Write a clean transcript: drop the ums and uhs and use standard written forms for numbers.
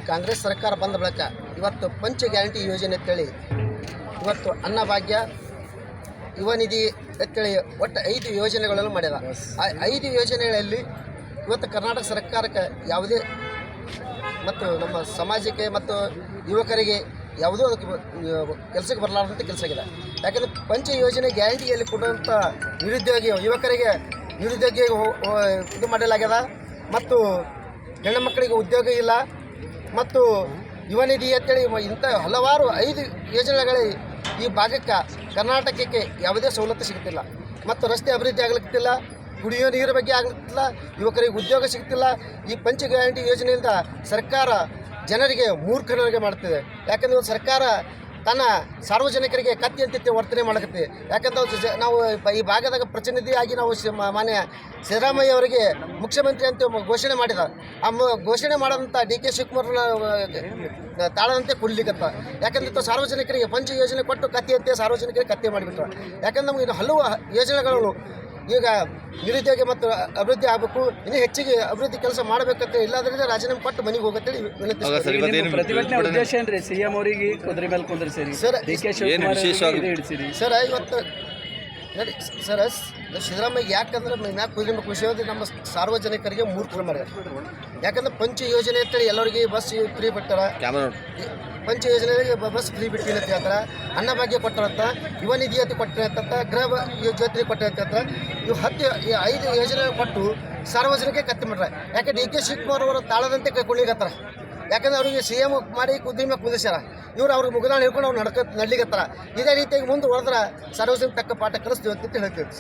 ಕಾಂಗ್ರೆಸ್ ಸರ್ಕಾರ ಬಂದ ಬಳಿಕ ಇವತ್ತು ಪಂಚ ಗ್ಯಾರಂಟಿ ಯೋಜನೆ ಅಂತೇಳಿ ಇವತ್ತು ಅನ್ನಭಾಗ್ಯ ಯುವ ನಿಧಿ ಅಂತೇಳಿ ಒಟ್ಟು 5 ಯೋಜನೆಗಳನ್ನು ಮಾಡ್ಯದ. ಆ 5 ಯೋಜನೆಗಳಲ್ಲಿ ಇವತ್ತು ಕರ್ನಾಟಕ ಸರ್ಕಾರಕ್ಕೆ ಯಾವುದೇ ಮತ್ತು ನಮ್ಮ ಸಮಾಜಕ್ಕೆ ಮತ್ತು ಯುವಕರಿಗೆ ಯಾವುದೋ ಅದಕ್ಕೆ ಕೆಲಸಕ್ಕೆ ಬರಲಾರ್ದಂಥ ಕೆಲಸ ಆಗಿದೆ. ಯಾಕಂದರೆ ಪಂಚ ಯೋಜನೆ ಗ್ಯಾರಂಟಿಯಲ್ಲಿ ಕೊಡುವಂಥ ನಿರುದ್ಯೋಗಿ ಯುವಕರಿಗೆ ನಿರುದ್ಯೋಗಿ ಇದು ಮಾಡಲಾಗ್ಯದ ಮತ್ತು ಹೆಣ್ಣು ಮಕ್ಕಳಿಗೆ ಉದ್ಯೋಗ ಇಲ್ಲ ಮತ್ತು ಯುವ ನಿಧಿ ಅಂತೇಳಿ ಇಂಥ ಹಲವಾರು 5 ಯೋಜನೆಗಳ ಈ ಭಾಗಕ್ಕೆ ಕರ್ನಾಟಕಕ್ಕೆ ಯಾವುದೇ ಸವಲತ್ತು ಸಿಗುತ್ತಿಲ್ಲ ಮತ್ತು ರಸ್ತೆ ಅಭಿವೃದ್ಧಿ ಆಗಲಿಕ್ಕಿಲ್ಲ, ಕುಡಿಯೋ ನೀರಿನ ಬಗ್ಗೆ ಆಗಲಿಕ್ಕಿಲ್ಲ, ಯುವಕರಿಗೆ ಉದ್ಯೋಗ ಸಿಗ್ತಿಲ್ಲ. ಈ ಪಂಚ ಗ್ಯಾರಂಟಿ ಯೋಜನೆಯಿಂದ ಸರ್ಕಾರ ಜನರಿಗೆ ಮೂರ್ಖರಿಗೆ ಮಾಡ್ತಿದೆ. ಯಾಕಂದರೆ ಸರ್ಕಾರ ತನ್ನ ಸಾರ್ವಜನಿಕರಿಗೆ ಕತ್ತಿ ಅಂತಿತ್ತೆ ವರ್ತನೆ ಮಾಡಕತ್ತೆ. ಯಾಕಂದ್ರೆ ನಾವು ಈ ಭಾಗದಾಗ ಪ್ರತಿನಿಧಿಯಾಗಿ ನಾವು ಮಾನ್ಯ ಸಿದ್ದರಾಮಯ್ಯ ಅವರಿಗೆ ಮುಖ್ಯಮಂತ್ರಿ ಅಂತ ಘೋಷಣೆ ಮಾಡಿದ. ಆ ಘೋಷಣೆ ಮಾಡೋದಂಥ ಡಿ.ಕೆ. ಶಿವಕುಮಾರ್ನ ತಾಳದಂತೆ ಕುಡ್ಲಿಕ್ಕತ್ತ. ಯಾಕಂದ್ರೆ ಸಾರ್ವಜನಿಕರಿಗೆ ಪಂಚ ಯೋಜನೆ ಕೊಟ್ಟು ಕತ್ತಿ ಅಂತೆ ಸಾರ್ವಜನಿಕರಿಗೆ ಕತ್ತಿ ಮಾಡಿಬಿಟ್ರು. ಯಾಕಂದ್ರೆ ನಮಗೆ ಇನ್ನು ಹಲವು ಯೋಜನೆಗಳು ಈಗ ನಿರುದ್ಯೋಗ ಮತ್ತು ಅಭಿವೃದ್ಧಿ ಆಗಬೇಕು, ಇನ್ನೂ ಹೆಚ್ಚಿಗೆ ಅಭಿವೃದ್ಧಿ ಕೆಲಸ ಮಾಡಬೇಕಂತ ಇಲ್ಲಾಂದ್ರೆ ರಾಜೀನಾಮೆ ಕೊಟ್ಟು ಮನೆಗೆ ಹೋಗತ್ತೇಳಿ ವಿನಂತಿ. ಪ್ರತಿಭಟನೆ ಉದ್ದೇಶ ಏನ್ರಿ? ಸಿಎಂ ಅವರಿಗೆ ಕುದುರೆ ಮೇಲೆ ಕುಂದ್ರಿಸಿರಿ ಸರ್, ಸರ್ ಇವತ್ತು ನೋಡಿ ಸರ್, ಸಿದ್ದರಾಮಯ್ಯ ಯಾಕಂದ್ರೆ ಮ್ಯಾಕ್ ಕುದುರೆ ಖುಷಿ ಹೋದ್ರೆ ನಮ್ಮ ಸಾರ್ವಜನಿಕರಿಗೆ ಮೂರ್ಖರು ಮಾಡ್ಯಾರ. ಯಾಕಂದ್ರೆ ಪಂಚ ಯೋಜನೆ ಅಂತೇಳಿ ಎಲ್ಲರಿಗೆ ಬಸ್ ಫ್ರೀ ಬಿಟ್ಟಾರ, ಪಂಚ ಯೋಜನೆಗಳಿಗೆ ಬಸ್ ಫ್ರೀ ಬಿಟ್ಟಿಲ್ಲ ಅಂತ ಹೇಳ್ತಾರೆ. ಅನ್ನಭಾಗ್ಯ ಕೊಟ್ಟರಂತ, ಯುವ ನಿಧಿ ಅಂತ ಕೊಟ್ಟಿರಂತ, ಗೃಹ ಜ್ಯೋತಿ ಕೊಟ್ಟಿರಂತ, ಇವು 5 ಯೋಜನೆ ಕೊಟ್ಟು ಸಾರ್ವಜನಿಕ ಕತ್ತಿ ಮಾಡ್ರೆ. ಯಾಕೆ ಡಿ.ಕೆ. ಶಿವಕುಮಾರ್ ಅವರು ತಾಳದಂತೆ ಕೈಕೊಳ್ಳಿಗತ್ತಾರ. ಯಾಕಂದ್ರೆ ಅವ್ರಿಗೆ CM ಮಾಡಿ ಕುದುರೆ ಮೇಲೆ ಕುದಿಸ್ಯಾರ. ಇವ್ರು ಅವ್ರಿಗೆ ಮುಗಿದಾಣ ಹಿಡ್ಕೊಂಡು ಅವ್ರು ನಡ್ಲಿಗತ್ತಾರ. ಇದೇ ರೀತಿಯಾಗಿ ಮುಂದೆ ಹೊಡೆದ್ರೆ ಸಾರ್ವಜನಿಕ ತಕ್ಕ ಪಾಠ ಕಲಿಸ್ತೀವಿ ಅಂತ ಹೇಳ್ತೀವಿ.